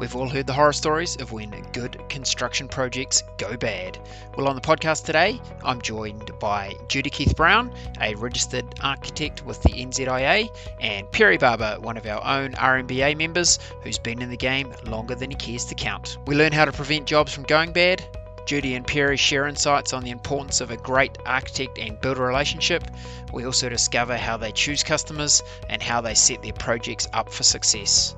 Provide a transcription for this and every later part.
We've all heard the horror stories of when good construction projects go bad. Well, on the podcast today, I'm joined by Judi Keith-Brown, a registered architect with the NZIA, and Perry Barber, one of our own MBE members who's been in the game longer than he cares to count. We learn how to prevent jobs from going bad. Judi and Perry share insights on the importance of a great architect and builder relationship. We also discover how they choose customers and how they set their projects up for success.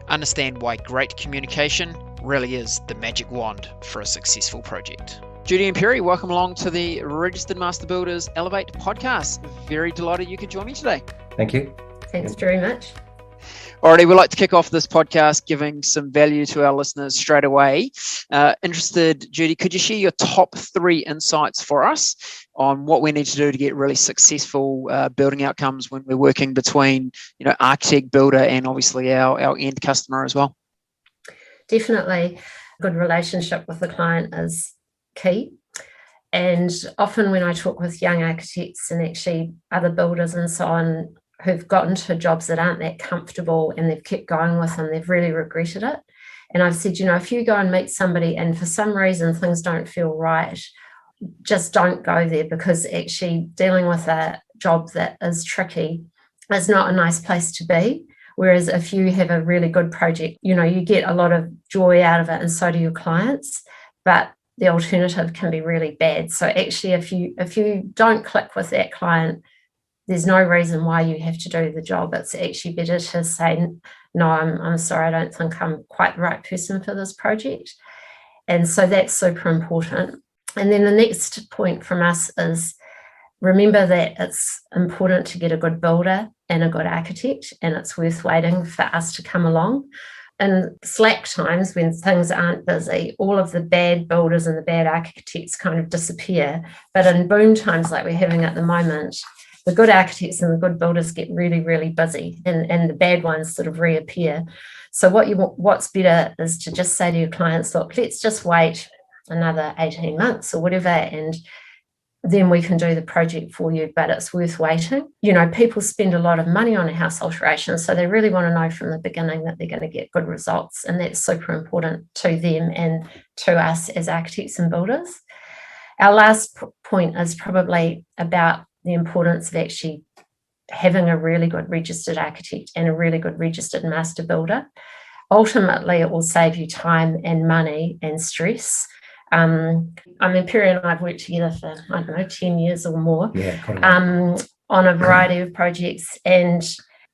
Understand why great communication really is the magic wand for a successful project. Judi and Perry, welcome along to the Registered Master Builders Elevate podcast. Very delighted you could join me today. Thank you. Thanks very much. Alrighty, we'd like to kick off this podcast giving some value to our listeners straight away. Interested, Judi, could you share your top 3 insights for us on what we need to do to get really successful building outcomes when we're working between, architect, builder, and obviously our end customer as well? Definitely, a good relationship with the client is key. And often when I talk with young architects and actually other builders and so on, who've gotten to jobs that aren't that comfortable and they've kept going with them, they've really regretted it. And I've said, if you go and meet somebody and for some reason things don't feel right, just don't go there, because actually dealing with a job that is tricky is not a nice place to be. Whereas if you have a really good project, you get a lot of joy out of it, and so do your clients. But the alternative can be really bad. So actually, if you don't click with that client, there's no reason why you have to do the job. It's actually better to say, no, I'm sorry, I don't think I'm quite the right person for this project. And so that's super important. And then the next point from us is, remember that it's important to get a good builder and a good architect, and it's worth waiting for us to come along. In slack times, when things aren't busy, all of the bad builders and the bad architects kind of disappear. But in boom times like we're having at the moment, the good architects and the good builders get really, really busy, and the bad ones sort of reappear. So what's better is to just say to your clients, look, let's just wait another 18 months or whatever, and then we can do the project for you, but it's worth waiting. People spend a lot of money on a house alteration, so they really want to know from the beginning that they're going to get good results, and that's super important to them and to us as architects and builders. Our last point is probably about the importance of actually having a really good registered architect and a really good registered master builder. Ultimately, it will save you time and money and stress. Perry and I have worked together for, 10 years or more, on a variety of projects. And,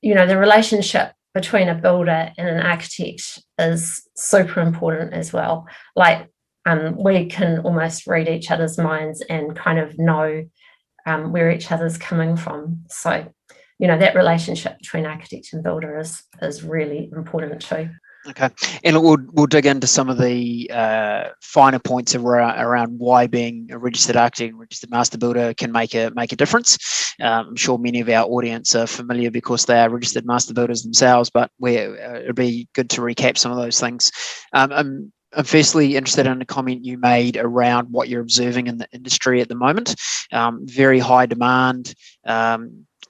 the relationship between a builder and an architect is super important as well. We can almost read each other's minds and kind of know where each other's coming from. So, that relationship between architect and builder is really important too. Okay, and we'll dig into some of the finer points around why being a registered architect and registered master builder can make a difference. I'm sure many of our audience are familiar because they are registered master builders themselves, but it'd be good to recap some of those things. I'm firstly interested in a comment you made around what you're observing in the industry at the moment. Very high demand.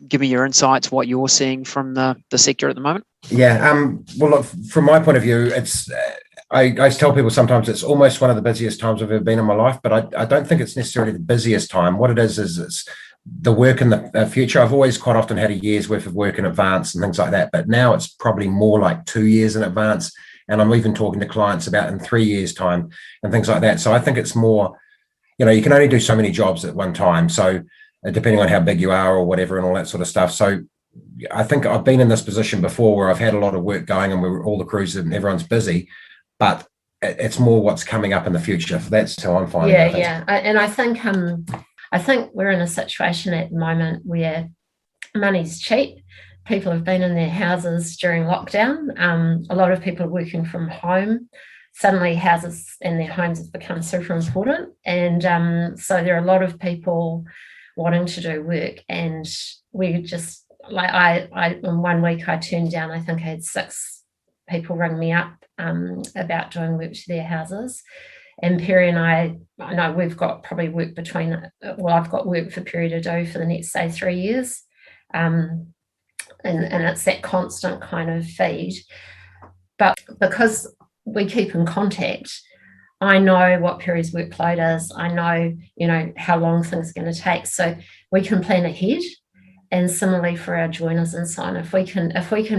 Give me your insights, what you're seeing from the sector at the moment. Yeah. Well, look, from my point of view, it's I tell people sometimes it's almost one of the busiest times I've ever been in my life, but I don't think it's necessarily the busiest time. What it is it's the work in the future. I've always quite often had a year's worth of work in advance and things like that, but now it's probably more like 2 years in advance. And I'm even talking to clients about in 3 years' time and things like that. So I think it's more, you can only do so many jobs at one time. So depending on how big you are or whatever and all that sort of stuff. So I think I've been in this position before where I've had a lot of work going and all the crews and everyone's busy, but it's more what's coming up in the future. That's how I'm finding it. Yeah. And I think we're in a situation at the moment where money's cheap. People have been in their houses during lockdown. A lot of people are working from home. Suddenly houses and their homes have become super important. And so there are a lot of people wanting to do work. And we just, in 1 week I turned down, I think I had 6 people ring me up about doing work to their houses. And Perry and I know we've got probably work I've got work for Perry to do for the next, say, 3 years. And it's that constant kind of feed. But because we keep in contact, I know what Perry's workload is. I know, how long things are going to take. So we can plan ahead. And similarly for our joiners and so on, if we can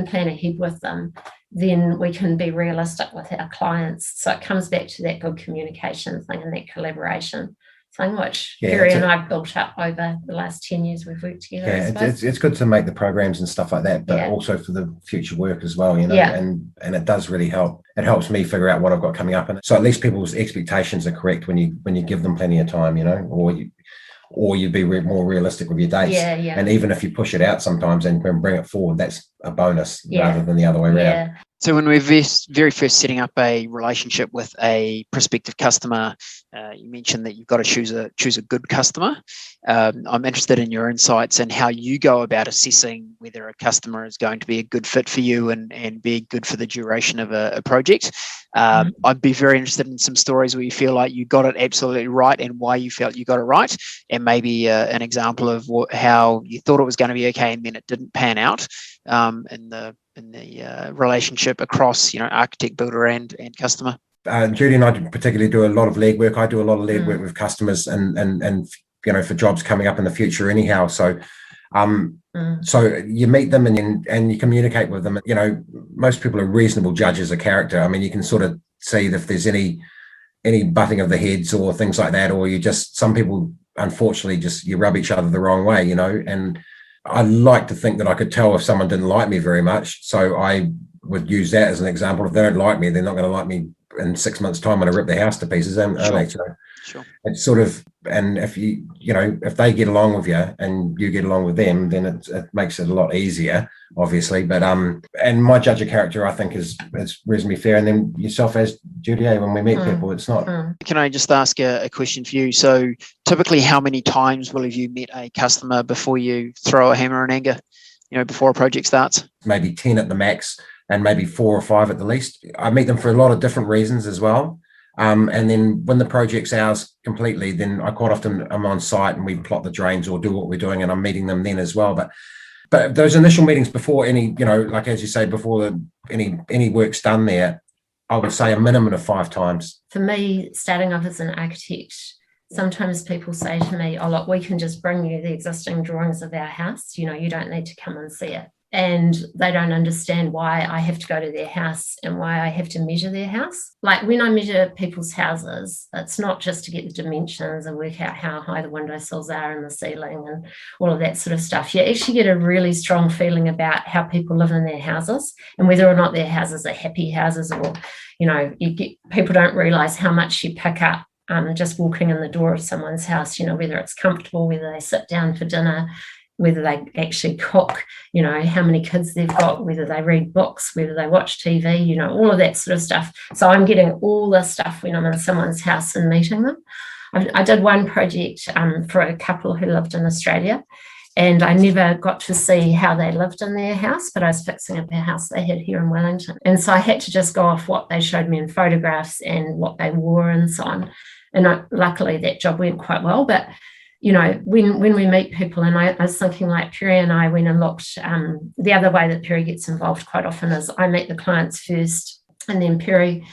plan ahead with them, then we can be realistic with our clients. So it comes back to that good communication thing and that collaboration thing, which Perry and I've built up over the last 10 years we've worked together. Yeah, it's good to make the programs and stuff like that, but also for the future work as well, and it does really help. It helps me figure out what I've got coming up. And so at least people's expectations are correct when you give them plenty of time, or you be more realistic with your dates. And even if you push it out sometimes and bring it forward, that's a bonus rather than the other way around. So when we're very first setting up a relationship with a prospective customer, you mentioned that you've got to choose a good customer. I'm interested in your insights and how you go about assessing whether a customer is going to be a good fit for you and be good for the duration of a project. I'd be very interested in some stories where you feel like you got it absolutely right and why you felt you got it right, and maybe an example of how you thought it was going to be okay and then it didn't pan out in the relationship across architect, builder and customer. Judi and I particularly do a lot of lead work. I do a lot of lead work with customers and for jobs coming up in the future anyhow. So so you meet them and you communicate with them. Most people are reasonable judges of character. I mean, you can sort of see if there's any butting of the heads or things like that, or some people unfortunately just you rub each other the wrong way, and I like to think that I could tell if someone didn't like me very much. So I would use that as an example. If they don't like me, they're not going to like me in 6 months' time when I rip their house to pieces, aren't they? So it's sort of, and if if they get along with you and you get along with them, then it makes it a lot easier, obviously. But and my judge of character, I think, is reasonably fair. And then yourself as Judi, when we meet people, it's not. Can I just ask a question for you? So typically, how many times will you met a customer before you throw a hammer in anger? Before a project starts? Maybe 10 at the max, and maybe 4 or 5 at the least. I meet them for a lot of different reasons as well. And then when the project's ours completely, then I quite often am on site and we plot the drains or do what we're doing, and I'm meeting them then as well. But those initial meetings before any, like as you say, before any work's done there, I would say a minimum of 5 times. For me, starting off as an architect, sometimes people say to me, "Oh, look, we can just bring you the existing drawings of our house. You don't need to come and see it." And they don't understand why I have to go to their house and why I have to measure their house. Like when I measure people's houses, it's not just to get the dimensions and work out how high the windowsills are and the ceiling and all of that sort of stuff. You actually get a really strong feeling about how people live in their houses and whether or not their houses are happy houses, or, people don't realise how much you pick up just walking in the door of someone's house, whether it's comfortable, whether they sit down for dinner, whether they actually cook, how many kids they've got, whether they read books, whether they watch TV, all of that sort of stuff. So I'm getting all this stuff when I'm in someone's house and meeting them. I did one project for a couple who lived in Australia, and I never got to see how they lived in their house, but I was fixing up a house they had here in Wellington. And so I had to just go off what they showed me in photographs and what they wore and so on. And luckily that job went quite well. But when we meet people, and I was thinking, like Perry and I went and looked, the other way that Perry gets involved quite often is I meet the clients first, and then Perry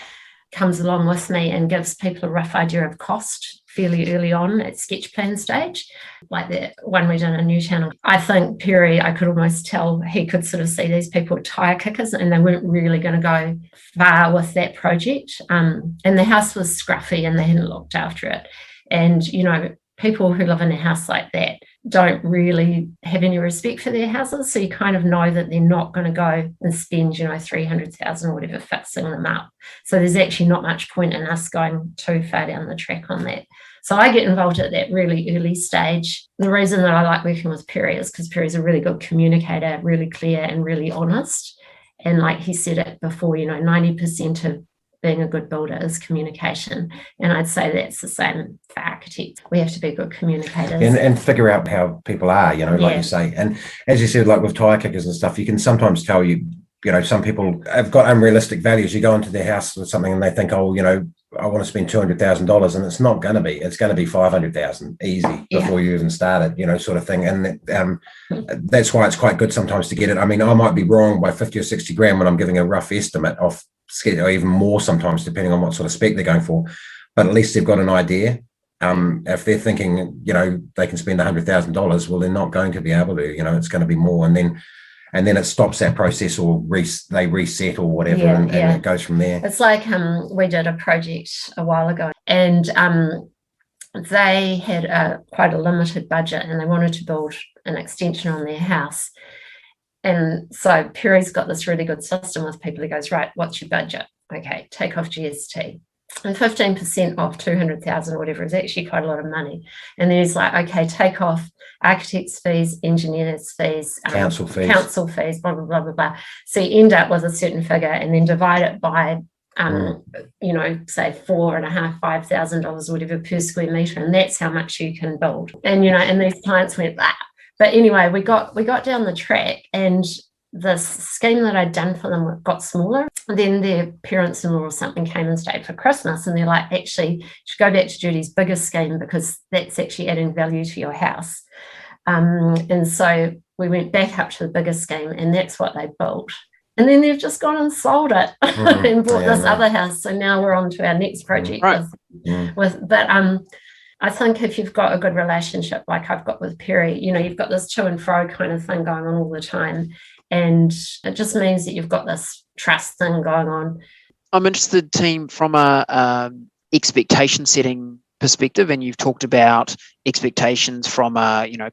comes along with me and gives people a rough idea of cost fairly early on at sketch plan stage. Like the one we did in Newtown, I think Perry, I could almost tell he could sort of see these people were tire kickers and they weren't really going to go far with that project. And the house was scruffy and they hadn't looked after it. And, people who live in a house like that don't really have any respect for their houses. So you kind of know that they're not going to go and spend, $300,000 or whatever fixing them up. So there's actually not much point in us going too far down the track on that. So I get involved at that really early stage. The reason that I like working with Perry is because Perry's a really good communicator, really clear and really honest. And like he said it before, 90% of being a good builder is communication. And I'd say that's the same for architects. We have to be good communicators. And figure out how people are, like you say. And as you said, like with tire kickers and stuff, you can sometimes tell some people have got unrealistic values. You go into their house with something and they think, I want to spend $200,000, and it's not going to be. It's going to be $500,000 easy before you even started, sort of thing. And that's why it's quite good sometimes to get it. I mean, I might be wrong by 50 or 60 grand when I'm giving a rough estimate of or even more sometimes, depending on what sort of spec they're going for. But at least they've got an idea. If they're thinking, they can spend $100,000, well, they're not going to be able to. It's going to be more, and then it stops that process, or they reset or whatever, and it goes from there. It's like we did a project a while ago, and they had quite a limited budget, and they wanted to build an extension on their house. And so Perry's got this really good system with people. He goes, right, what's your budget? Okay, take off GST. And 15% off 200,000 or whatever is actually quite a lot of money. And then he's like, okay, take off architects' fees, engineers' fees, council fees, blah, blah, blah, blah, blah. So you end up with a certain figure, and then divide it by, say $4,500, $5,000 or whatever per square metre. And that's how much you can build. And, and these clients went, ah. But anyway, we got down the track, and the scheme that I'd done for them got smaller. And then their parents-in-law or something came and stayed for Christmas, and they're like, actually, you should go back to Judi's biggest scheme, because that's actually adding value to your house. And so we went back up to the bigger scheme, and that's what they built. And then they've just gone and sold it and bought this other house. So now we're on to our next project. Right. But I think if you've got a good relationship like I've got with Perry, you've got this to and fro kind of thing going on all the time. And it just means that you've got this trust thing going on. I'm interested, team, from a expectation setting perspective, and you've talked about expectations from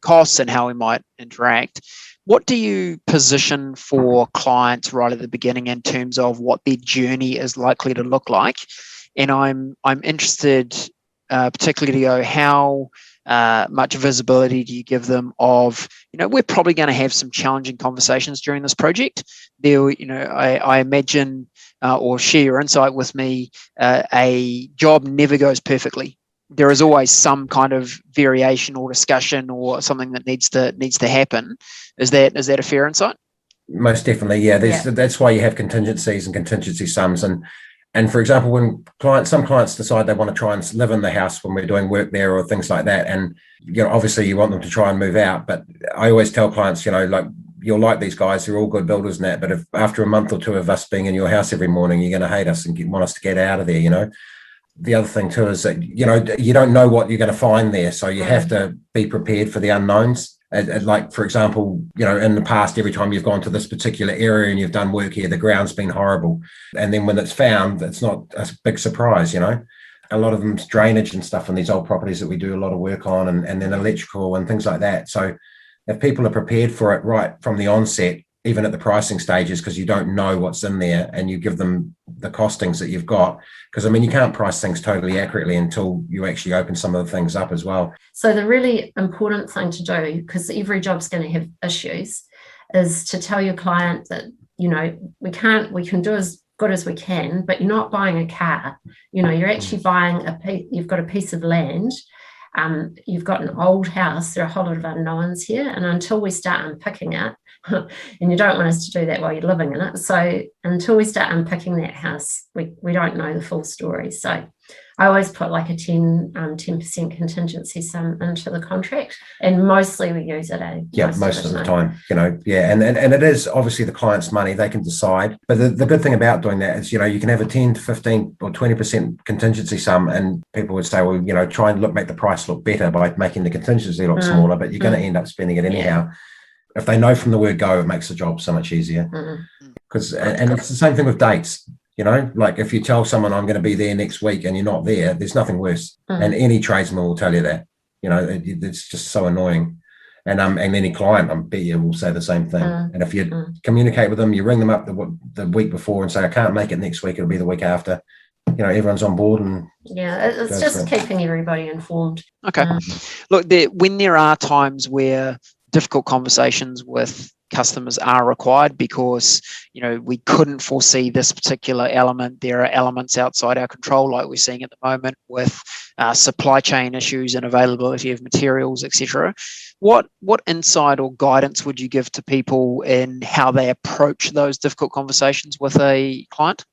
costs and how we might interact. What do you position for clients right at the beginning in terms of what their journey is likely to look like? And I'm interested, particularly to go, how much visibility do you give them of, we're probably going to have some challenging conversations during this project. There, I imagine, or share your insight with me, a job never goes perfectly. There is always some kind of variation or discussion or something that needs to happen. Is that a fair insight? Most definitely, yeah. That's why you have contingencies and contingency sums. And for example, when some clients decide they want to try and live in the house when we're doing work there or things like that, and obviously you want them to try and move out. But I always tell clients, you'll like these guys, they're all good builders and that, but if after a month or two of us being in your house every morning, you're going to hate us and want us to get out of there. The other thing too is that you don't know what you're going to find there, so you have to be prepared for the unknowns. Like, for example, in the past, every time you've gone to this particular area and you've done work here, the ground's been horrible, and then when it's found, it's not a big surprise. A lot of them's drainage and stuff in these old properties that we do a lot of work on, and then electrical and things like that. So if people are prepared for it right from the onset, even at the pricing stages, because you don't know what's in there, and you give them the costings that you've got, because you can't price things totally accurately until you actually open some of the things up as well. So the really important thing to do, because every job's going to have issues, is to tell your client that, we can do as good as we can, but you're not buying a car. You're actually buying you've got a piece of land. You've got an old house. There are a whole lot of unknowns here, and until we start unpicking it, and you don't want us to do that while you're living in it. So until we start unpicking that house, we don't know the full story. So I always put like a 10% contingency sum into the contract, and mostly we use it. Most of the time, and it is obviously the client's money. They can decide. But the good thing about doing that is, you can have a 10 to 15 or 20% contingency sum, and people would say, well, try and make the price look better by making the contingency look smaller, but you're going to end up spending it anyhow. If they know from the word go, it makes the job so much easier. Because and it's the same thing with dates. Like if you tell someone I'm going to be there next week and you're not there, there's nothing worse. And any tradesman will tell you that. It's just so annoying. And any client, I bet you, will say the same thing. And if you communicate with them, you ring them up the week before and say, I can't make it next week, it'll be the week after. Everyone's on board. And it's just keeping everybody informed. Okay. Look, when there are times where difficult conversations with customers are required because we couldn't foresee this particular element, there are elements outside our control, like we're seeing at the moment with supply chain issues and availability of materials, etc. What insight or guidance would you give to people in how they approach those difficult conversations with a client?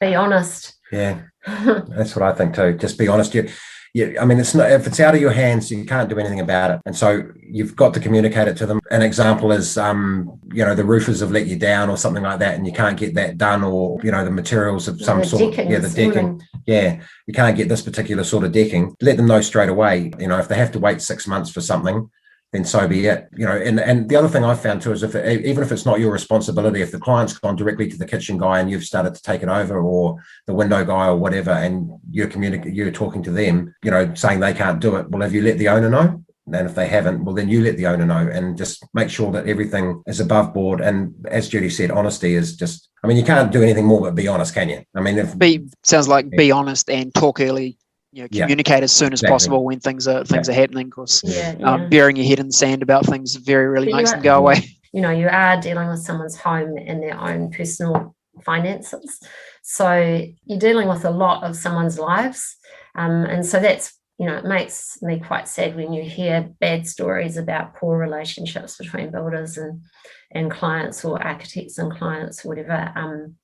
Be honest. Yeah, that's what I think too. Just be honest. yeah, I mean, it's not, if it's out of your hands, you can't do anything about it. And so you've got to communicate it to them. An example is, the roofers have let you down or something like that, and you can't get that done, or, the materials of some sort. Yeah, the decking. Yeah, you can't get this particular sort of decking. Let them know straight away. If they have to wait 6 months for something, then so be it. And the other thing I've found too is even if it's not your responsibility, if the client's gone directly to the kitchen guy and you've started to take it over, or the window guy or whatever, and you're talking to them, saying they can't do it, well, have you let the owner know? And if they haven't, well, then you let the owner know, and just make sure that everything is above board. And as Judi said, honesty is just, you can't do anything more but be honest, can you? Sounds like be honest and talk early. Communicate as soon as possible when things are happening, because burying your head in the sand about things really makes them go away. You are dealing with someone's home and their own personal finances, so you're dealing with a lot of someone's lives, and so that's, it makes me quite sad when you hear bad stories about poor relationships between builders and clients, or architects and clients, or whatever.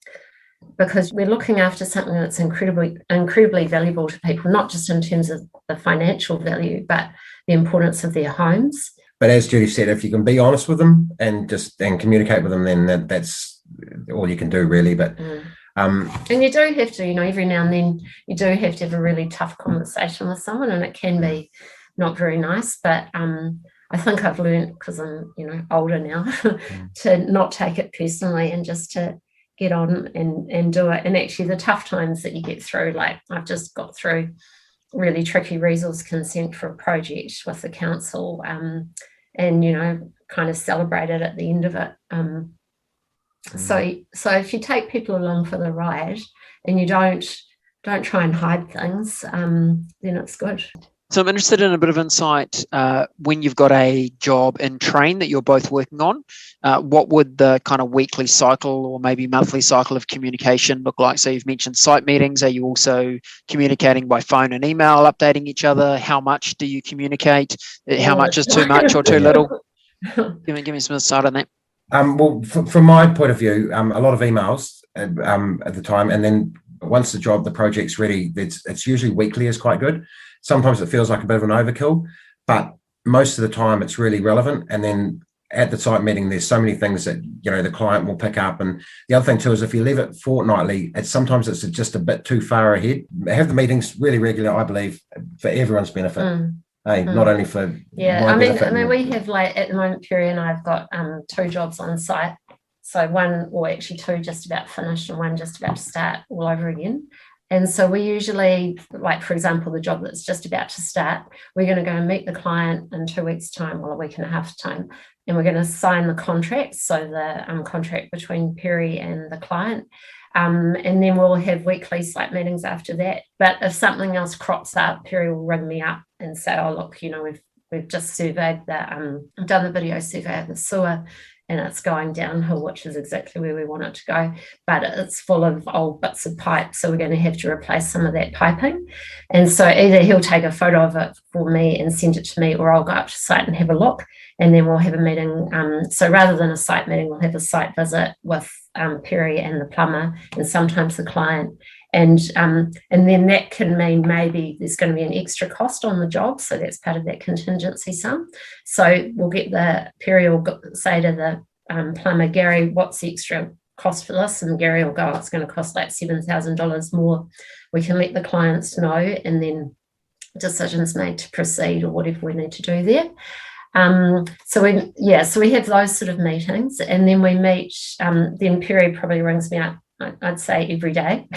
Because we're looking after something that's incredibly valuable to people, not just in terms of the financial value, but the importance of their homes. But as Judi said, if you can be honest with them and communicate with them, then that's all you can do, really. But and you do have to, every now and then you do have to have a really tough conversation with someone, and it can be not very nice. But I think I've learned, because I'm older now, to not take it personally and just to get on and do it. And actually the tough times that you get through, like I've just got through really tricky resource consent for a project with the council, and kind of celebrated at the end of it. So if you take people along for the ride and you don't try and hide things, then it's good. So I'm interested in a bit of insight when you've got a job in train that you're both working on. What would the kind of weekly cycle or maybe monthly cycle of communication look like? So you've mentioned site meetings. Are you also communicating by phone and email, updating each other? How much do you communicate? How much is too much or too little? Give me some insight on that. Well, from my point of view, a lot of emails at the time, and then once the project's ready, it's usually weekly is quite good. Sometimes it feels like a bit of an overkill, but most of the time it's really relevant. And then at the site meeting, there's so many things that, the client will pick up. And the other thing too is if you leave it fortnightly, sometimes it's just a bit too far ahead. Have the meetings really regular, I believe, for everyone's benefit. Not only for my benefit. I mean, we have, like, at the moment, Perry and I've got 2 jobs on site. So one, or actually 2 just about finished and one just about to start all over again. And so we usually, like, for example, the job that's just about to start, we're going to go and meet the client in 2 weeks' time, or a week and a half time, and we're going to sign the contract, so the contract between Perry and the client. And then we'll have weekly site meetings after that. But if something else crops up, Perry will ring me up and say, oh, look, we've just surveyed done the video survey of the sewer, and it's going downhill, which is exactly where we want it to go. But it's full of old bits of pipe, so we're going to have to replace some of that piping. And so either he'll take a photo of it for me and send it to me, or I'll go up to site and have a look, and then we'll have a meeting. So rather than a site meeting, we'll have a site visit with Perry and the plumber, and sometimes the client. And then that can mean maybe there's going to be an extra cost on the job, so that's part of that contingency sum. So we'll get Perry will say to the plumber, Gary, what's the extra cost for this? And Gary will go, oh, it's going to cost like $7,000 more. We can let the clients know, and then decisions made to proceed or whatever we need to do there. So we have those sort of meetings, and then we meet. Then Perry probably rings me up, I'd say every day,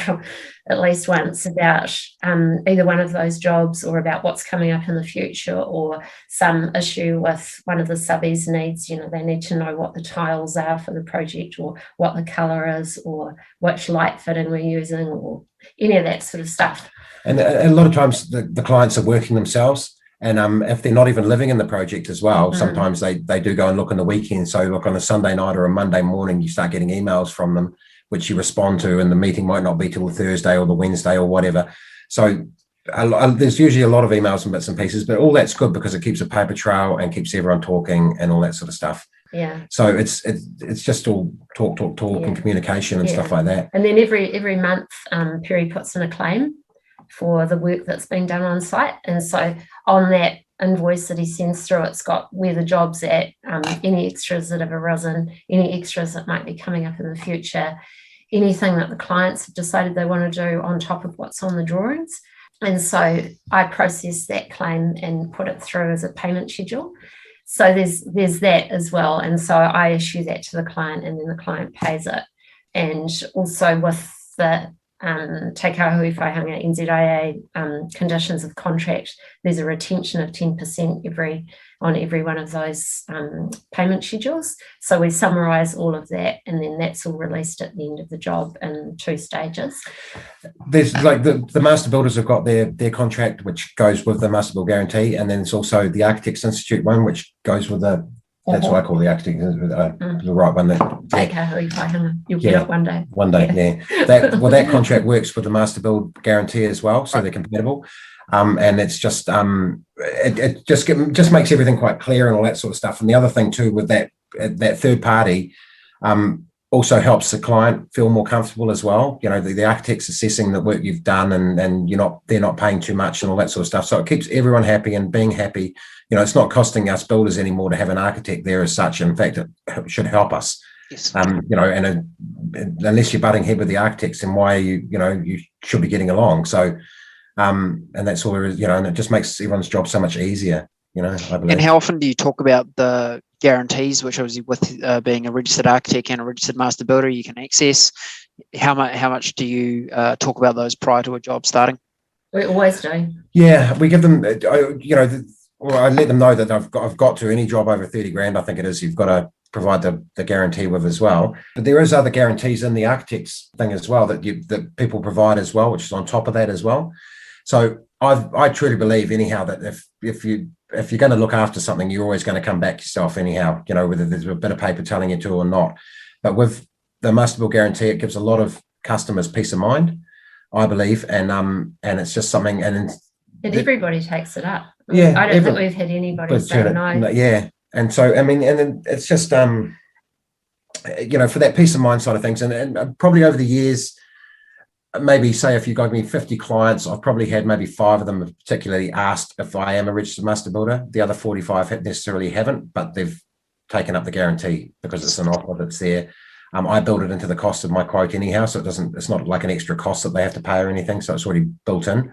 at least once, about either one of those jobs, or about what's coming up in the future, or some issue with one of the subbies needs, they need to know what the tiles are for the project, or what the colour is, or which light fitting we're using, or any of that sort of stuff. And a lot of times the clients are working themselves. And if they're not even living in the project as well, sometimes they do go and look on the weekend. So look, on a Sunday night or a Monday morning, you start getting emails from them, which you respond to, and the meeting might not be till the Thursday or the Wednesday or whatever. So there's usually a lot of emails and bits and pieces, but all that's good because it keeps a paper trail and keeps everyone talking and all that sort of stuff. Yeah. So it's just all talk and communication and stuff like that. And then every month, Perry puts in a claim. for the work that's being done on site. And so on that invoice that he sends through, it's got where the job's at, any extras that have arisen, any extras that might be coming up in the future, anything that the clients have decided they want to do on top of what's on the drawings. And so I process that claim and put it through as a payment schedule. So there's that as well. And so I issue that to the client, and then the client pays it. And also with the Te Kahui Whaihanga NZIA conditions of contract, there's a retention of 10% on every one of those payment schedules. So we summarise all of that, and then that's all released at the end of the job in 2 stages. There's like the master builders have got their contract, which goes with the master build guarantee, and then it's also the Architects Institute one, which goes with the. That's what I call the architect, the right one. Te Kahui Whaihanga. You'll get it one day. One day, yeah. That contract works with the master build guarantee as well, so they're compatible. And it's just it just makes everything quite clear and all that sort of stuff. And the other thing too with that third party also helps the client feel more comfortable as well. You know, the architect's assessing the work you've done, and they're not paying too much and all that sort of stuff. So it keeps everyone happy and being happy. You know, it's not costing us builders anymore to have an architect there as such. In fact, it should help us. Yes. You know, and unless you're butting head with the architects, then why are you should be getting along. So, and that's all there is, and it just makes everyone's job so much easier, I believe. And how often do you talk about the guarantees, which obviously with being a registered architect and a registered master builder, you can access? How much do you talk about those prior to a job starting? We always do. Yeah, we give them, I let them know that I've got to any job over 30 grand, I think it is, you've got to provide the guarantee with as well. But there is other guarantees in the architects thing as well that people provide as well, which is on top of that as well. So I truly believe anyhow that if you're going to look after something, you're always going to come back yourself anyhow, whether there's a bit of paper telling you to or not. But with the master build guarantee, it gives a lot of customers peace of mind, I believe, and it's just something, and everybody takes it up. Yeah, I don't think we've had anybody say no. Yeah, and so and then it's just for that peace of mind side of things, and probably over the years, maybe say if you got me 50 clients, I've probably had maybe 5 of them have particularly asked if I am a registered master builder. The other 45 necessarily haven't, but they've taken up the guarantee because it's an offer that's there. I build it into the cost of my quote anyhow, so it's not like an extra cost that they have to pay or anything, so it's already built in.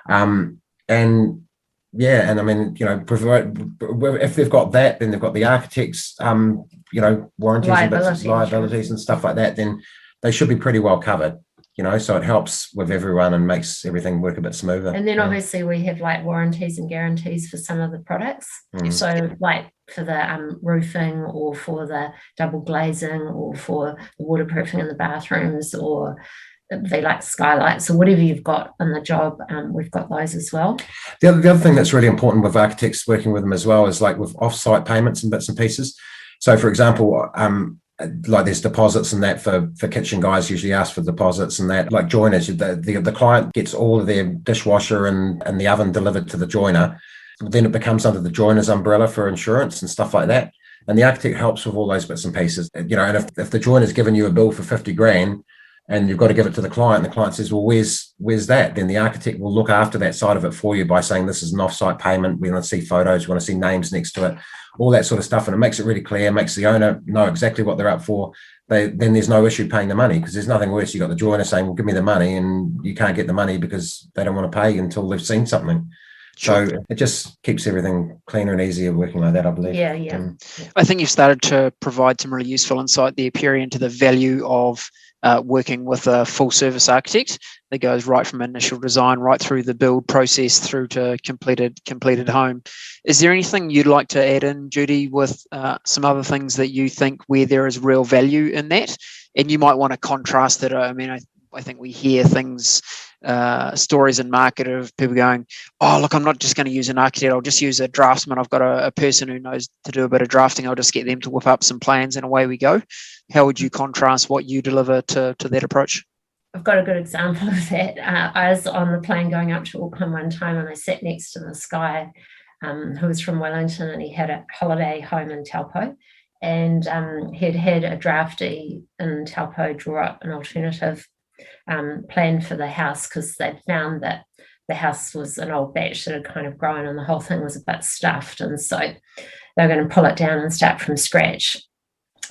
And yeah, and I mean, if they've got that, then they've got the architects, warranties and liabilities and stuff like that, then they should be pretty well covered, so it helps with everyone and makes everything work a bit smoother. And then obviously we have like warranties and guarantees for some of the products. So like for the roofing, or for the double glazing, or for the waterproofing in the bathrooms, or like skylights, or whatever you've got in the job, we've got those as well. The other thing that's really important with architects working with them as well is like with off-site payments and bits and pieces. So for example, like there's deposits and that for kitchen guys usually ask for deposits and that, like joiners, the client gets all of their dishwasher and the oven delivered to the joiner. Then it becomes under the joiner's umbrella for insurance and stuff like that. And the architect helps with all those bits and pieces, and if the joiner's given you a bill for 50 grand, and you've got to give it to the client, and the client says, well, where's that? Then the architect will look after that side of it for you by saying, this is an off-site payment. We want to see photos. We want to see names next to it, all that sort of stuff. And it makes it really clear, makes the owner know exactly what they're up for. Then there's no issue paying the money, because there's nothing worse. You got the joiner saying, well, give me the money, and you can't get the money because they don't want to pay until they've seen something. So it just keeps everything cleaner and easier working like that, I believe. Yeah. I think you've started to provide some really useful insight there, Perry, into the value of working with a full service architect that goes right from initial design right through the build process through to completed home. Is there anything you'd like to add in, Judi, with some other things that you think where there is real value in that? And you might want to contrast it. I mean, I think we hear things, stories in market of people going, oh, look, I'm not just going to use an architect, I'll just use a draftsman. I've got a person who knows to do a bit of drafting. I'll just get them to whip up some plans and away we go. How would you contrast what you deliver to that approach? I've got a good example of that. I was on the plane going up to Auckland one time, and I sat next to this guy who was from Wellington, and he had a holiday home in Taupo, and he'd had a draftee in Taupo draw up an alternative plan for the house, because they'd found that the house was an old batch that had kind of grown and the whole thing was a bit stuffed. And so they were going to pull it down and start from scratch.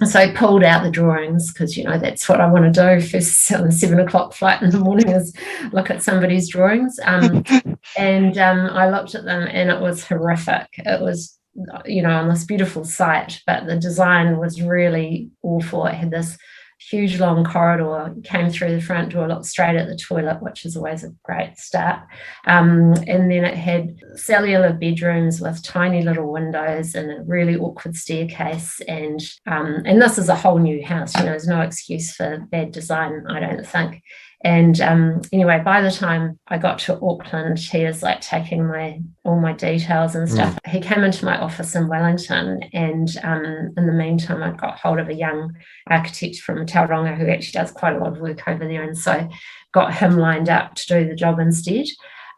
So I pulled out the drawings, because, that's what I want to do first on the 7 o'clock flight in the morning, is look at somebody's drawings. And I looked at them and it was horrific. It was, on this beautiful site, but the design was really awful. It had this huge long corridor, came through the front door, looked straight at the toilet, which is always a great start. And then it had cellular bedrooms with tiny little windows and a really awkward staircase. And this is a whole new house. There's no excuse for bad design, I don't think. And anyway, by the time I got to Auckland, he was like taking all my details and stuff. He came into my office in Wellington, and in the meantime, I got hold of a young architect from Tauranga who actually does quite a lot of work over there, and so got him lined up to do the job instead.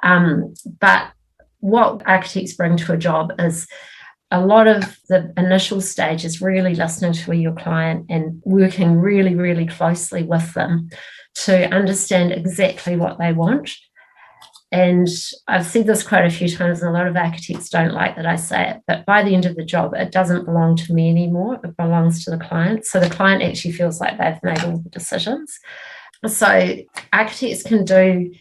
But what architects bring to a job is a lot of the initial stage is really listening to your client and working really, really closely with them to understand exactly what they want. And I've said this quite a few times, and a lot of architects don't like that I say it, but by the end of the job, it doesn't belong to me anymore. It belongs to the client. So the client actually feels like they've made all the decisions. So architects can do,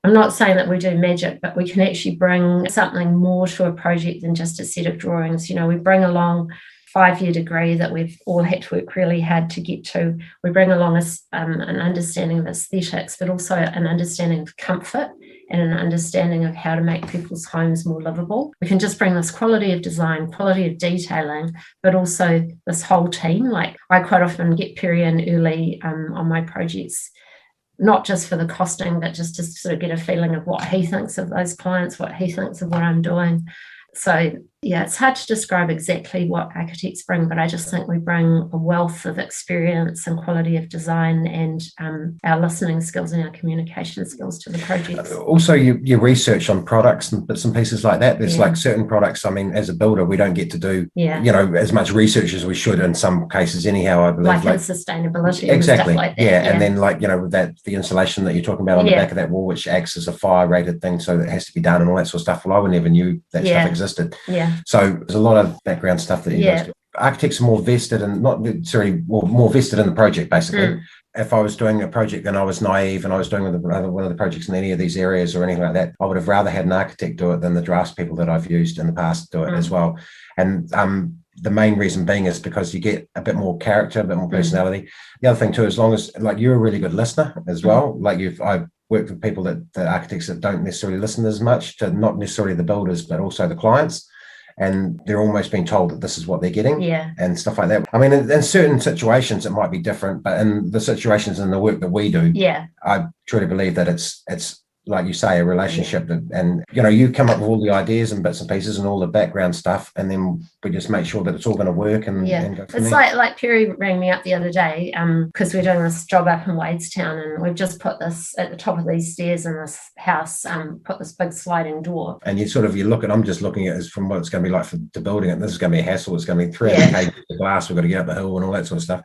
I'm not saying that we do magic, but we can actually bring something more to a project than just a set of drawings. We bring along 5-year degree that we've all had to work really hard to get to. We bring along an understanding of aesthetics, but also an understanding of comfort and an understanding of how to make people's homes more livable. We can just bring this quality of design, quality of detailing, but also this whole team. Like, I quite often get Perry in early on my projects, not just for the costing, but just to sort of get a feeling of what he thinks of those clients, what he thinks of what I'm doing. So, yeah, it's hard to describe exactly what architects bring, but I just think we bring a wealth of experience and quality of design and our listening skills and our communication skills to the projects. Also, your research on products and bits and pieces like that. There's like certain products, I mean, as a builder, we don't get to do, as much research as we should in some cases anyhow, I believe. Like in sustainability and exactly. stuff like that. Yeah, and then with that, the insulation that you're talking about on the back of that wall, which acts as a fire-rated thing, so that has to be done and all that sort of stuff. Well, I never knew that stuff existed. Yeah. So there's a lot of background stuff that you guys do. Architects are more vested and not necessarily more vested in the project, basically. If I was doing a project and I was naive and I was doing one of the projects in any of these areas or anything like that, I would have rather had an architect do it than the draftspeople that I've used in the past do it as well. And the main reason being is because you get a bit more character, a bit more personality. The other thing too, as long as you're a really good listener as well, I've worked with people the architects that don't necessarily listen as much to not necessarily the builders, but also the clients. And they're almost being told that this is what they're getting and stuff like that. I mean, in certain situations, it might be different, but in the situations and the work that we do, I truly believe that it's like you say, a relationship and you come up with all the ideas and bits and pieces and all the background stuff, and then we just make sure that it's all going to work and go from it's there. like Perry rang me up the other day because we're doing this job up in Wadestown, and we've just put this at the top of these stairs in this house, put this big sliding door. And I'm just looking at it as from what it's going to be like to building it. This is going to be a hassle. It's going to be 300 kg of glass. We've got to get up the hill and all that sort of stuff.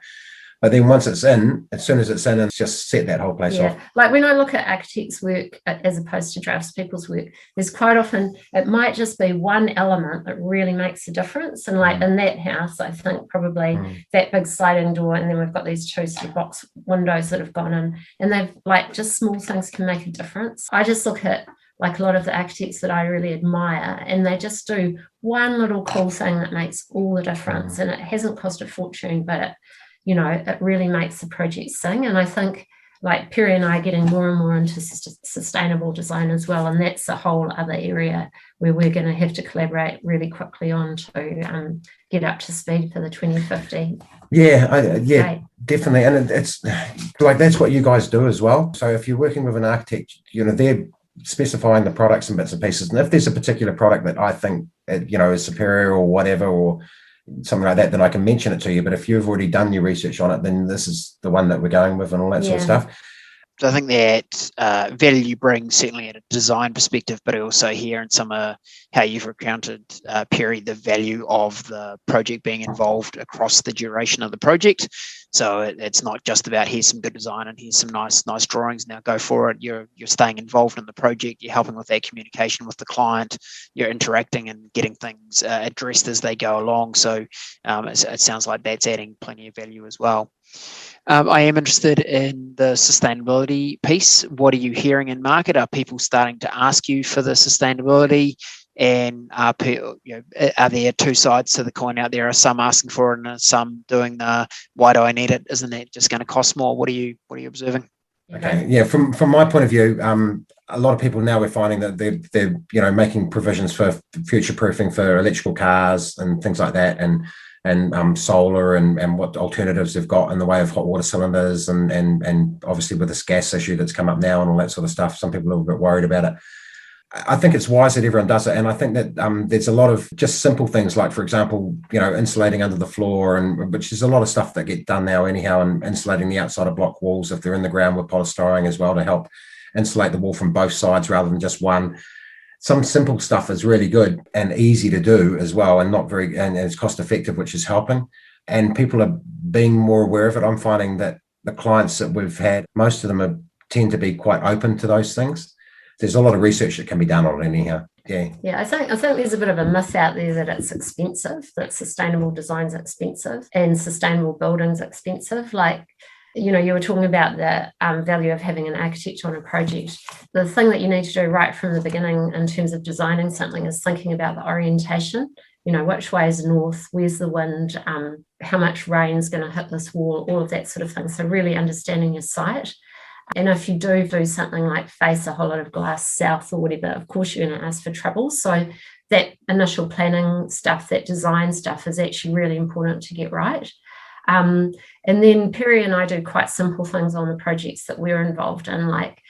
But then once it's in, as soon as it's in, it's just set that whole place off. Like when I look at architects' work as opposed to draftspeople's work, there's quite often, it might just be one element that really makes a difference. And like in that house, I think probably that big sliding door, and then we've got these 2 sort of box windows that have gone in, and they've just small things can make a difference. I just look at like a lot of the architects that I really admire, and they just do one little cool thing that makes all the difference. And it hasn't cost a fortune, but it really makes the project sing. And I think like Perry and I are getting more and more into sustainable design as well. And that's a whole other area where we're going to have to collaborate really quickly on to get up to speed for the 2050. Yeah, definitely. And it's like, that's what you guys do as well. So if you're working with an architect, they're specifying the products and bits and pieces. And if there's a particular product that I think, is superior or whatever, or something like that, then I can mention it to you. But if you've already done your research on it, then this is the one that we're going with and all that sort of stuff. So I think that value you bring, certainly at a design perspective, but also here in some how you've recounted, Perry, the value of the project being involved across the duration of the project. So it's not just about here's some good design and here's some nice drawings. Now go for it. You're staying involved in the project. You're helping with that communication with the client. You're interacting and getting things addressed as they go along. So it sounds like that's adding plenty of value as well. I am interested in the sustainability piece. What are you hearing in market? Are people starting to ask you for the sustainability? And are there two sides to the coin out there? Are some asking for it and some doing the why do I need it? Isn't that just going to cost more? What are you observing? Okay, yeah. From my point of view, a lot of people now we're finding that they're making provisions for future proofing for electrical cars and things like that, and solar and what alternatives they've got in the way of hot water cylinders and obviously with this gas issue that's come up now and all that sort of stuff, some people are a little bit worried about it. I think it's wise that everyone does it, and I think that there's a lot of just simple things like, for example, insulating under the floor, and which is a lot of stuff that get done now anyhow, and insulating the outside of block walls if they're in the ground with polystyrene as well to help insulate the wall from both sides rather than just one. Some simple stuff is really good and easy to do as well, and it's cost effective, which is helping. And people are being more aware of it. I'm finding that the clients that we've had, most of them tend to be quite open to those things. There's a lot of research that can be done on it anyhow. Yeah, I think there's a bit of a myth out there that it's expensive, that sustainable design's expensive and sustainable building's expensive. Like, you were talking about the value of having an architect on a project. The thing that you need to do right from the beginning in terms of designing something is thinking about the orientation. Which way is north, where's the wind, how much rain is going to hit this wall, all of that sort of thing. So really understanding your site. And if you do something like face a whole lot of glass south or whatever, of course you're going to ask for trouble. So that initial planning stuff, that design stuff is actually really important to get right. And then Perry and I do quite simple things on the projects that we're involved in. Like,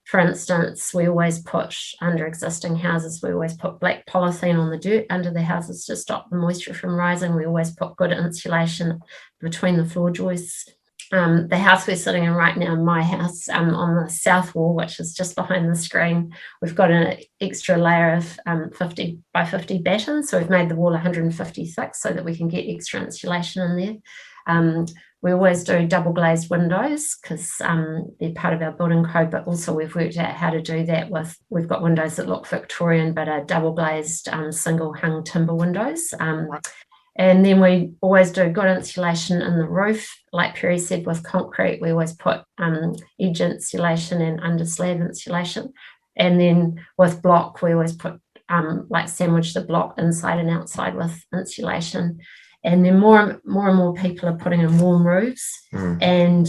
for instance, we always put under existing houses, we always put black polythene on the dirt under the houses to stop the moisture from rising. We always put good insulation between the floor joists. The house we're sitting in right now, my house, on the south wall, which is just behind the screen, we've got an extra layer of 50 by 50 batten. So we've made the wall 150 thick so that we can get extra insulation in there. We always do double glazed windows because they're part of our building code, but also we've worked out how to do that we've got windows that look Victorian but are double glazed single hung timber windows. And then we always do good insulation in the roof. Like Perry said, with concrete, we always put edge insulation and under slab insulation. And then with block, we always put sandwich the block inside and outside with insulation. And then more and more people are putting in warm roofs. And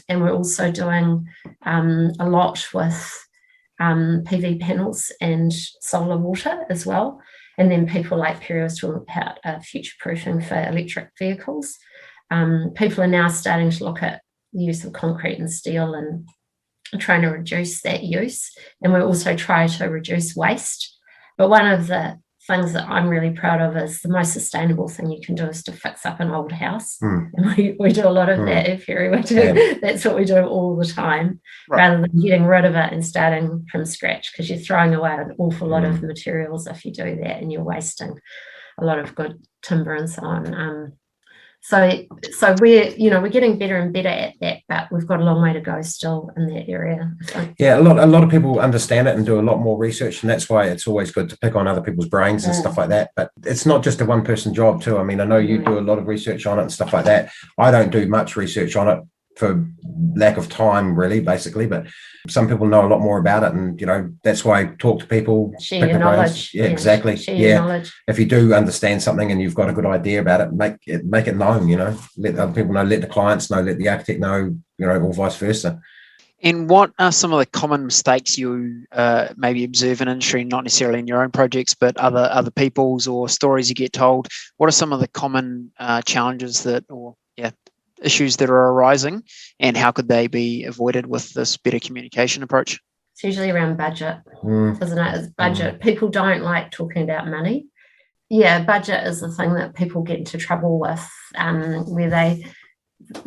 we're also doing a lot with PV panels and solar water as well. And then people like Perry was talking about future-proofing for electric vehicles. People are now starting to look at the use of concrete and steel and trying to reduce that use. And we also try to reduce waste. But one of the things that I'm really proud of is the most sustainable thing you can do is to fix up an old house. And we do a lot of that at Perry. That's what we do all the time, rather than getting rid of it and starting from scratch, because you're throwing away an awful lot of materials if you do that, and you're wasting a lot of good timber and so on. So we're getting better and better at that, but we've got a long way to go still in that area, I think. Yeah, a lot of people understand it and do a lot more research, and that's why it's always good to pick on other people's brains and stuff like that. But it's not just a one-person job too. I mean, I know you do a lot of research on it and stuff like that. I don't do much research on it for lack of time, really, basically, but some people know a lot more about it, and that's why I talk to people, share your knowledge. Yeah, exactly. Share your knowledge. If you do understand something and you've got a good idea about it, make it known. Let other people know, let the clients know, let the architect know, or vice versa. And what are some of the common mistakes you maybe observe in industry, not necessarily in your own projects, but other people's, or stories you get told? What are some of the common challenges issues that are arising, and how could they be avoided with this better communication approach? It's usually around budget, isn't it? It's budget. People don't like talking about money. Yeah, budget is the thing that people get into trouble with, where they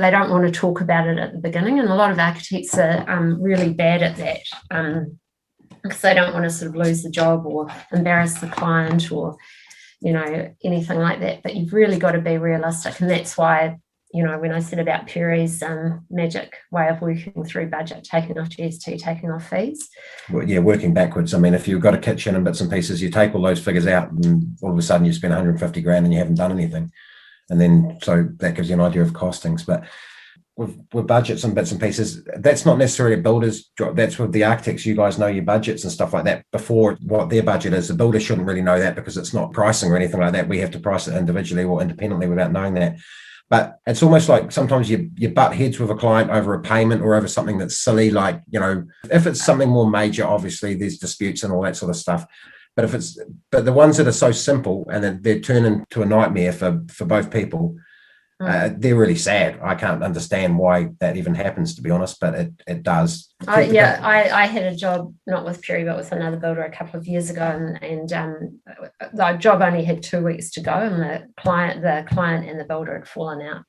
don't want to talk about it at the beginning, and a lot of architects are really bad at that because they don't want to sort of lose the job or embarrass the client or anything like that. But you've really got to be realistic, and that's why when I said about Perry's magic way of working through budget, taking off GST, taking off fees. Well, yeah, working backwards. I mean, if you've got a kitchen and bits and pieces, you take all those figures out and all of a sudden you spend 150 grand and you haven't done anything. And then, so that gives you an idea of costings. But with budgets and bits and pieces, that's not necessarily a builder's job. That's with the architects. You guys know your budgets and stuff like that before what their budget is. The builder shouldn't really know that because it's not pricing or anything like that. We have to price it individually or independently without knowing that. But it's almost like sometimes you butt heads with a client over a payment or over something that's silly. Like, if it's something more major, obviously there's disputes and all that sort of stuff. But but the ones that are so simple and then they're turning into a nightmare for both people, they're really sad. I can't understand why that even happens, to be honest, but it does. I had a job, not with Perry, but with another builder a couple of years ago, and the job only had 2 weeks to go, and the client and the builder had fallen out.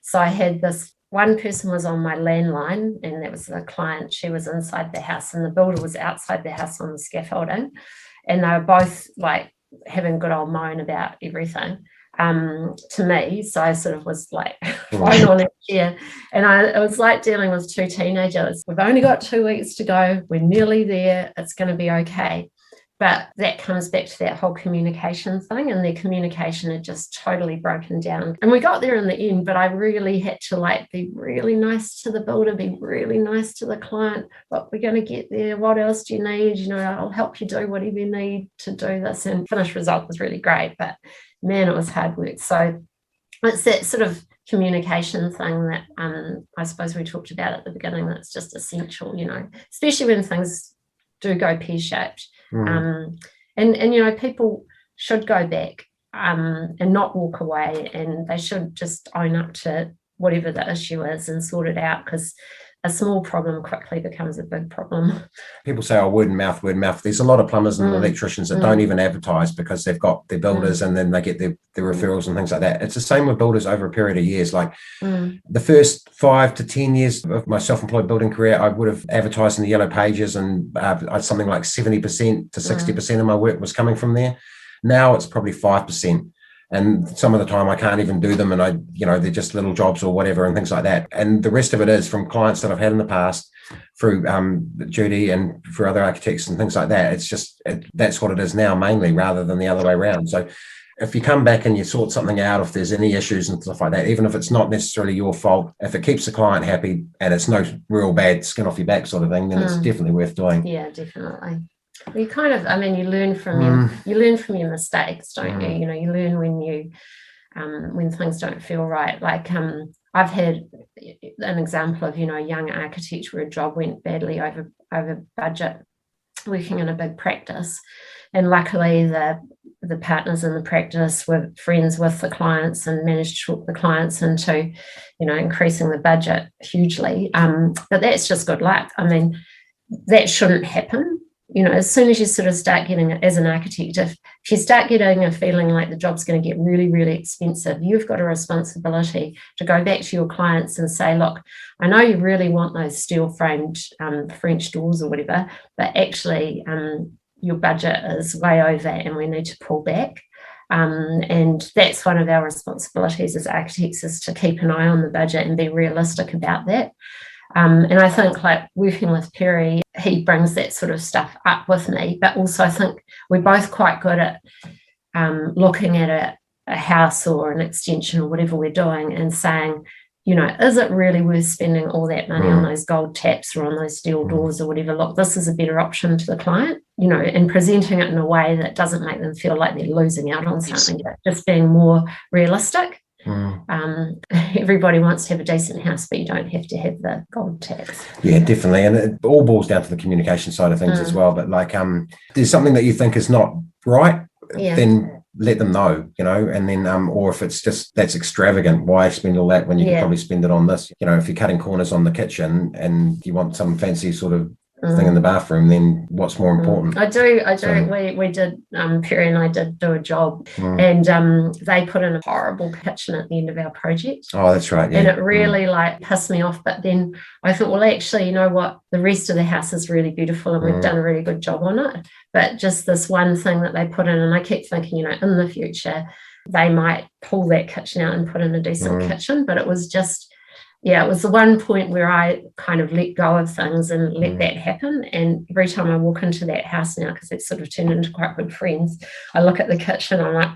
So I had this one person was on my landline, and that was the client. She was inside the house, and the builder was outside the house on the scaffolding, and they were both like having a good old moan about everything. To me, so I sort of was like flying on it here, and it was like dealing with two teenagers. We've only got 2 weeks to go. We're nearly there. It's going to be okay. But that comes back to that whole communication thing, and their communication had just totally broken down. And we got there in the end, but I really had to be really nice to the builder, be really nice to the client. But we're going to get there. What else do you need? I'll help you do whatever you need to do this. And finished result was really great, but man, it was hard work. So it's that sort of communication thing that I suppose we talked about at the beginning that's just essential, especially when things do go pear-shaped. And people should go back and not walk away, and they should just own up to whatever the issue is and sort it out, because a small problem quickly becomes a big problem. People say, word of mouth. There's a lot of plumbers and electricians that don't even advertise because they've got their builders and then they get their referrals and things like that. It's the same with builders over a period of years. Like the first 5 to 10 years of my self-employed building career, I would have advertised in the yellow pages, and something like 70% to 60% of my work was coming from there. Now it's probably 5%. And some of the time I can't even do them, and they're just little jobs or whatever and things like that. And the rest of it is from clients that I've had in the past through Judi and for other architects and things like that. It's just, that's what it is now mainly, rather than the other way around. So if you come back and you sort something out, if there's any issues and stuff like that, even if it's not necessarily your fault, if it keeps the client happy and it's no real bad skin off your back sort of thing, then it's definitely worth doing. Yeah, definitely. You kind of, you learn from your mistakes, don't you? You learn when things don't feel right. Like I've had an example of a young architect where a job went badly over budget, working in a big practice, and luckily the partners in the practice were friends with the clients and managed to talk the clients into increasing the budget hugely. But that's just good luck. That shouldn't happen. As soon as you sort of start getting it as an architect, if you start getting a feeling like the job's going to get really, really expensive, you've got a responsibility to go back to your clients and say, look, I know you really want those steel framed French doors or whatever, but actually your budget is way over and we need to pull back. And that's one of our responsibilities as architects, is to keep an eye on the budget and be realistic about that. And I think, like working with Perry, he brings that sort of stuff up with me, but also I think we're both quite good at looking at a house or an extension or whatever we're doing and saying, is it really worth spending all that money on those gold taps or on those steel doors or whatever? Look, this is a better option to the client, and presenting it in a way that doesn't make them feel like they're losing out on something, but just being more realistic. Everybody wants to have a decent house, but you don't have to have the gold taps. Yeah, definitely. And it all boils down to the communication side of things as well. But there's something that you think is not right, then let them know, and then or if it's just that's extravagant, why spend all that when you can probably spend it on this? If you're cutting corners on the kitchen and you want some fancy sort of thing in the bathroom, then what's more important? I do. So, we did, Perry and I did do a job, and they put in a horrible kitchen at the end of our project. Oh, that's right. Yeah. And it really pissed me off. But then I thought, well, actually, you know what? The rest of the house is really beautiful and we've done a really good job on it. But just this one thing that they put in, and I keep thinking, in the future, they might pull that kitchen out and put in a decent kitchen. But it was just, it was the one point where I kind of let go of things and let that happen. And every time I walk into that house now, because it's sort of turned into quite good friends, I look at the kitchen, I'm like,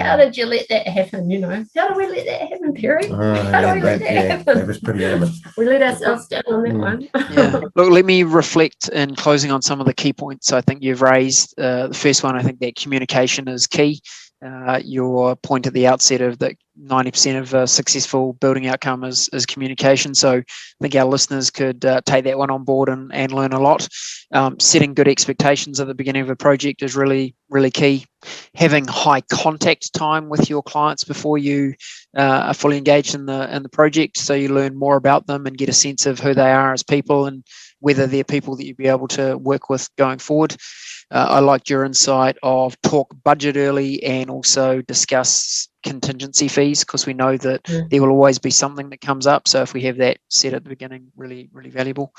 how did you let that happen? How do we let that happen, Perry? How do we let that happen? That was pretty adamant. We let ourselves down on that one. Look, let me reflect in closing on some of the key points I think you've raised. The first one, I think that communication is key. Your point at the outset of that 90% of a successful building outcome is communication. So I think our listeners could take that one on board and learn a lot. Setting good expectations at the beginning of a project is really, really key. Having high contact time with your clients before you are fully engaged in the project, so you learn more about them and get a sense of who they are as people and whether they're people that you'll be able to work with going forward. I liked your insight of talk budget early and also discuss contingency fees, because we know that there will always be something that comes up. So if we have that set at the beginning, really, really valuable.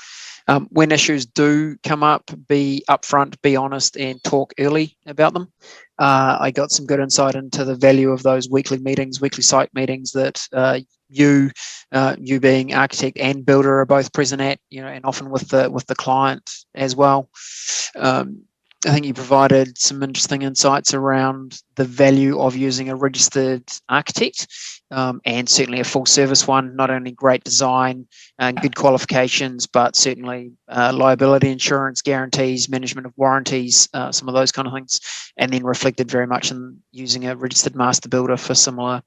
When issues do come up, be upfront, be honest, and talk early about them. I got some good insight into the value of those weekly meetings, weekly site meetings that you being architect and builder are both present at, and often with the client as well. I think you provided some interesting insights around the value of using a registered architect, and certainly a full service one, not only great design and good qualifications, but certainly liability insurance, guarantees, management of warranties, some of those kind of things, and then reflected very much in using a registered master builder for similar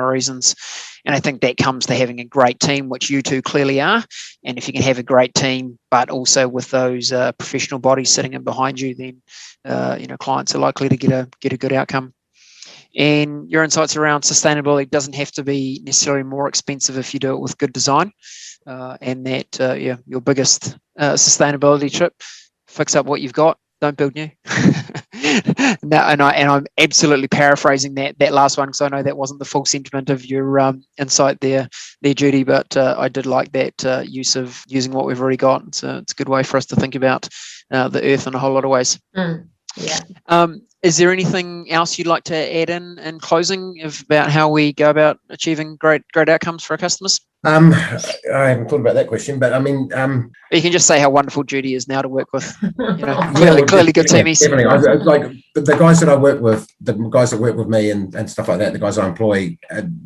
reasons. And I think that comes to having a great team, which you two clearly are. And if you can have a great team, but also with those professional bodies sitting in behind you, then clients are likely to get a good outcome. And your insights around sustainability doesn't have to be necessarily more expensive if you do it with good design. And that your biggest sustainability tip: fix up what you've got, don't build new. Now, and I'm absolutely paraphrasing that last one, because I know that wasn't the full sentiment of your insight there, Judi. But I did like that use of using what we've already got. It's a good way for us to think about the earth in a whole lot of ways. Is there anything else you'd like to add in closing about how we go about achieving great outcomes for our customers? I haven't thought about that question, but I mean, you can just say how wonderful Judi is now to work with. Clearly good team. Definitely. Like the guys that I work with, the guys that work with me and stuff like that, the guys I employ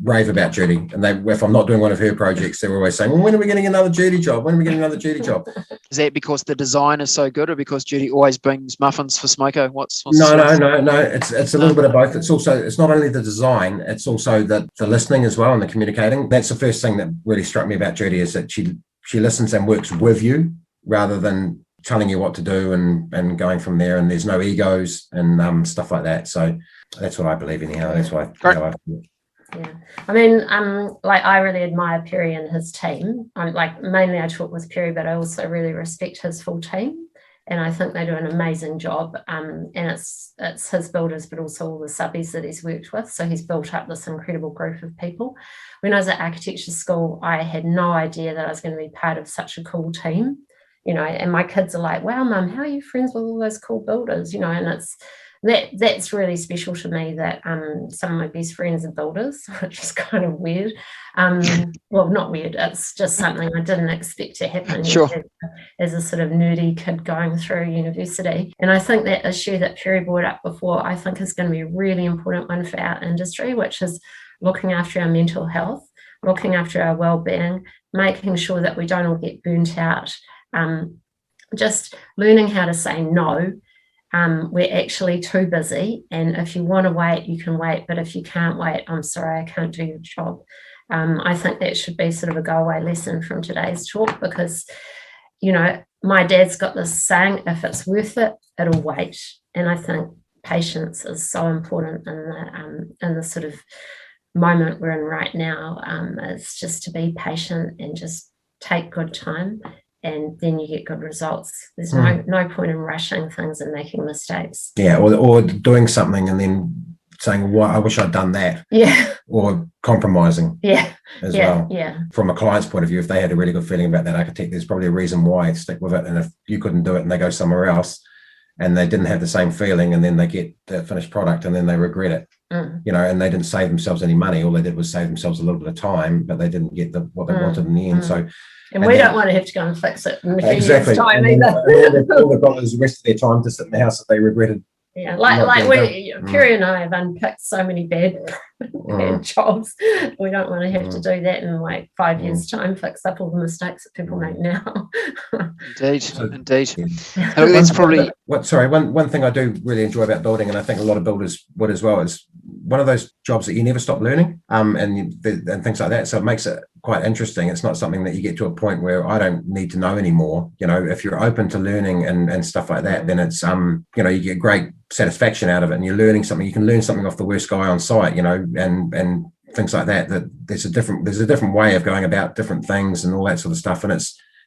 rave about Judi. And if I'm not doing one of her projects, they're always saying, well, when are we getting another Judi job? When are we getting another Judi job? Is that because the design is so good, or because Judi always brings muffins for Smoko? No. It's a little bit of both. It's not only the design, it's also the listening as well and the communicating. That's the first thing that really struck me about Judi, is that she listens and works with you rather than telling you what to do and going from there. And there's no egos and stuff like that. So that's what I believe in here. That's why. Yeah, I mean, I really admire Perry and his team. Mainly I talk with Perry, but I also really respect his full team. And I think they do an amazing job. And it's his builders, but also all the subbies that he's worked with. So he's built up this incredible group of people. When I was at architecture school, I had no idea that I was going to be part of such a cool team. And my kids are like, wow, Mum, how are you friends with all those cool builders? And that's really special to me, that some of my best friends are builders, which is kind of weird. Well, not weird, it's just something I didn't expect to happen. Sure. As a sort of nerdy kid going through university. And I think that issue that Perry brought up before, I think is going to be a really important one for our industry, which is looking after our mental health, looking after our well-being, making sure that we don't all get burnt out, just learning how to say no. We're actually too busy, and if you want to wait, you can wait, but if you can't wait, I'm sorry, I can't do your job. I think that should be sort of a go-away lesson from today's talk, because my dad's got this saying, if it's worth it, it'll wait. And I think patience is so important in the sort of moment we're in right now. It's just to be patient and just take good time, and then you get good results. There's no point in rushing things and making mistakes. Yeah, or doing something and then saying, well, I wish I'd done that. Yeah. Or compromising. Yeah. As well. Yeah. From a client's point of view, if they had a really good feeling about that architect, there's probably a reason why. Stick with it. And if you couldn't do it and they go somewhere else, and they didn't have the same feeling, and then they get the finished product and then they regret it. And they didn't save themselves any money. All they did was save themselves a little bit of time, but they didn't get what they wanted in the end. So, and we don't want to have to go and fix it in exactly. time and either. all they've got is the rest of their time to sit in the house that they regretted. Yeah, Perry and I have unpicked so many bad jobs. We don't want to have to do that in like 5 years' time, fix up all the mistakes that people make now. Indeed. Yeah. That's probably one thing I do really enjoy about building, and I think a lot of builders would as well, is one of those jobs that you never stop learning, and things like that. So it makes it quite interesting. It's not something that you get to a point where I don't need to know anymore. If you're open to learning and stuff like that, then it's you get great satisfaction out of it, and you're learning something. You can learn something off the worst guy on site, and things like that. That there's a different way of going about different things and all that sort of stuff. And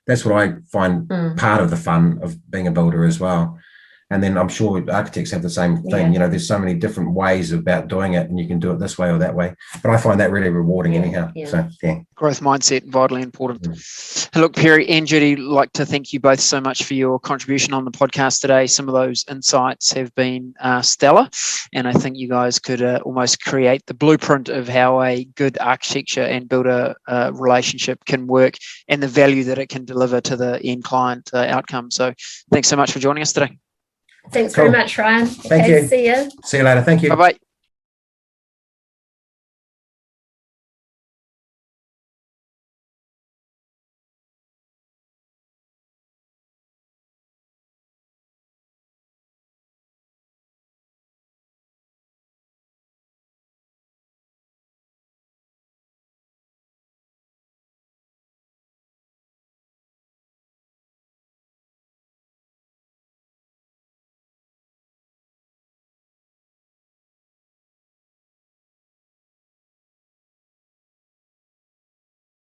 that's what I find part of the fun of being a builder as well. And then I'm sure architects have the same thing. There's so many different ways about doing it, and you can do it this way or that way. But I find that really rewarding anyhow. So, growth mindset, vitally important. Look, Perry and Judi, I'd like to thank you both so much for your contribution on the podcast today. Some of those insights have been stellar, and I think you guys could almost create the blueprint of how a good architecture and builder relationship can work, and the value that it can deliver to the end client outcome. So thanks so much for joining us today. Thanks very much, Ryan. Thank you. See you. See you later. Thank you. Bye-bye.